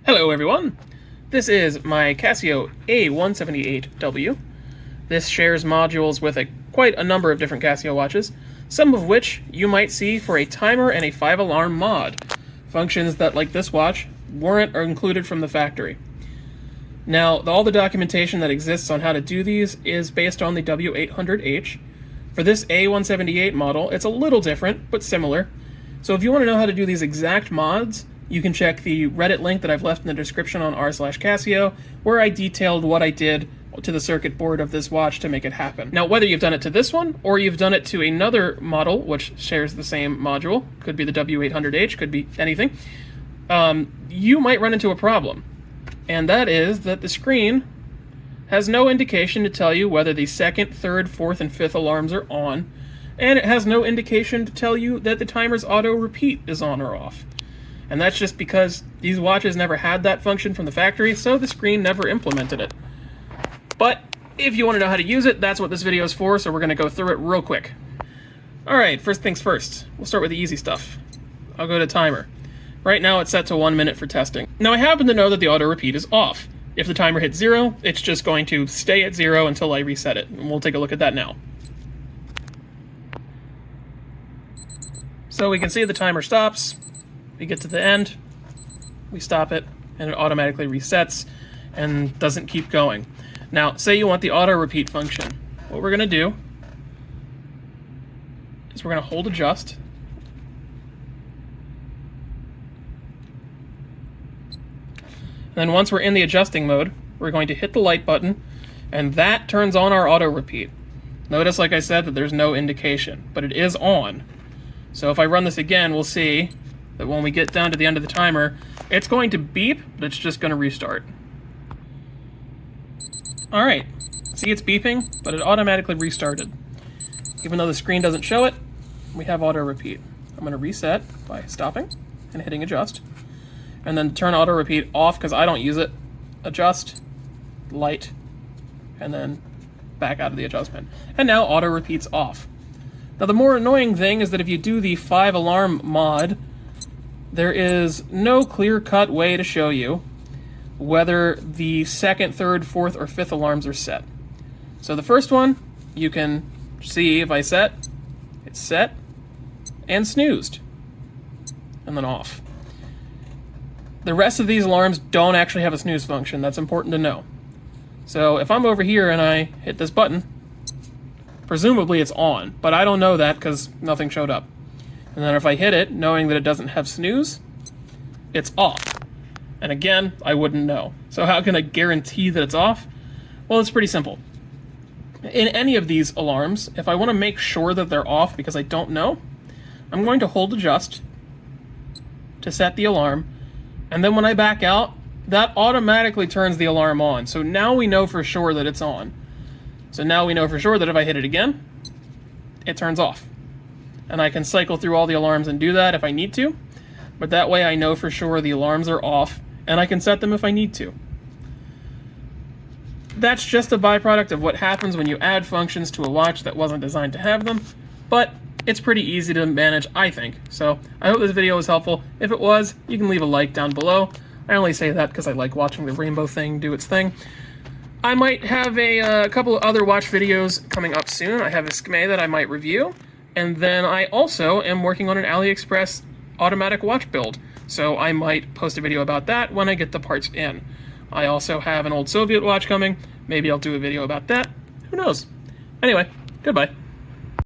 Hello everyone! This is my Casio A178w. This shares modules with quite a number of different Casio watches, some of which you might see for a timer and a 5-alarm mod, functions that, like this watch, weren't included from the factory. Now, all the documentation that exists on how to do these is based on the W800H. For this A178 model, it's a little different, but similar. So if you want to know how to do these exact mods, you can check the Reddit link that I've left in the description on r/Casio, where I detailed what I did to the circuit board of this watch to make it happen. Now, whether you've done it to this one, or you've done it to another model, which shares the same module, could be the W800H, could be anything, you might run into a problem. And that is that the screen has no indication to tell you whether the second, third, fourth, and fifth alarms are on, and it has no indication to tell you that the timer's auto repeat is on or off. And that's just because these watches never had that function from the factory, so the screen never implemented it. But if you want to know how to use it, that's what this video is for, so we're going to go through it real quick. Alright, first things first. We'll start with the easy stuff. I'll go to timer. Right now it's set to 1 minute for testing. Now I happen to know that the auto repeat is off. If the timer hits 0, it's just going to stay at 0 until I reset it, and we'll take a look at that now. So we can see the timer stops. We get to the end, we stop it, and it automatically resets and doesn't keep going. Now, say you want the auto repeat function. What we're going to do is we're going to hold adjust. And then once we're in the adjusting mode, we're going to hit the light button, and that turns on our auto repeat. Notice, like I said, that there's no indication, but it is on. So if I run this again, we'll see that when we get down to the end of the timer, it's going to beep, but it's just going to restart. Alright, see, it's beeping, but it automatically restarted. Even though the screen doesn't show it, we have auto repeat. I'm going to reset by stopping and hitting adjust, and then turn auto repeat off because I don't use it. Adjust, light, and then back out of the adjustment. And now auto repeat's off. Now the more annoying thing is that if you do the 5-alarm mod, there is no clear-cut way to show you whether the second, third, fourth, or fifth alarms are set. So the first one, you can see if I set, it's set, and snoozed, and then off. The rest of these alarms don't actually have a snooze function. That's important to know. So if I'm over here and I hit this button, presumably it's on, but I don't know that because nothing showed up. And then if I hit it, knowing that it doesn't have snooze, it's off. And again, I wouldn't know. So how can I guarantee that it's off? Well, it's pretty simple. In any of these alarms, if I want to make sure that they're off because I don't know, I'm going to hold adjust to set the alarm, and then when I back out, that automatically turns the alarm on. So now we know for sure that it's on. So now we know for sure that if I hit it again, it turns off. And I can cycle through all the alarms and do that if I need to, but that way I know for sure the alarms are off, and I can set them if I need to. That's just a byproduct of what happens when you add functions to a watch that wasn't designed to have them, but it's pretty easy to manage, I think. So I hope this video was helpful. If it was, you can leave a like down below. I only say that because I like watching the rainbow thing do its thing. I might have a couple of other watch videos coming up soon. I have a scheme that I might review. And then I also am working on an AliExpress automatic watch build, so I might post a video about that when I get the parts in. I also have an old Soviet watch coming. Maybe I'll do a video about that. Who knows? Anyway, goodbye.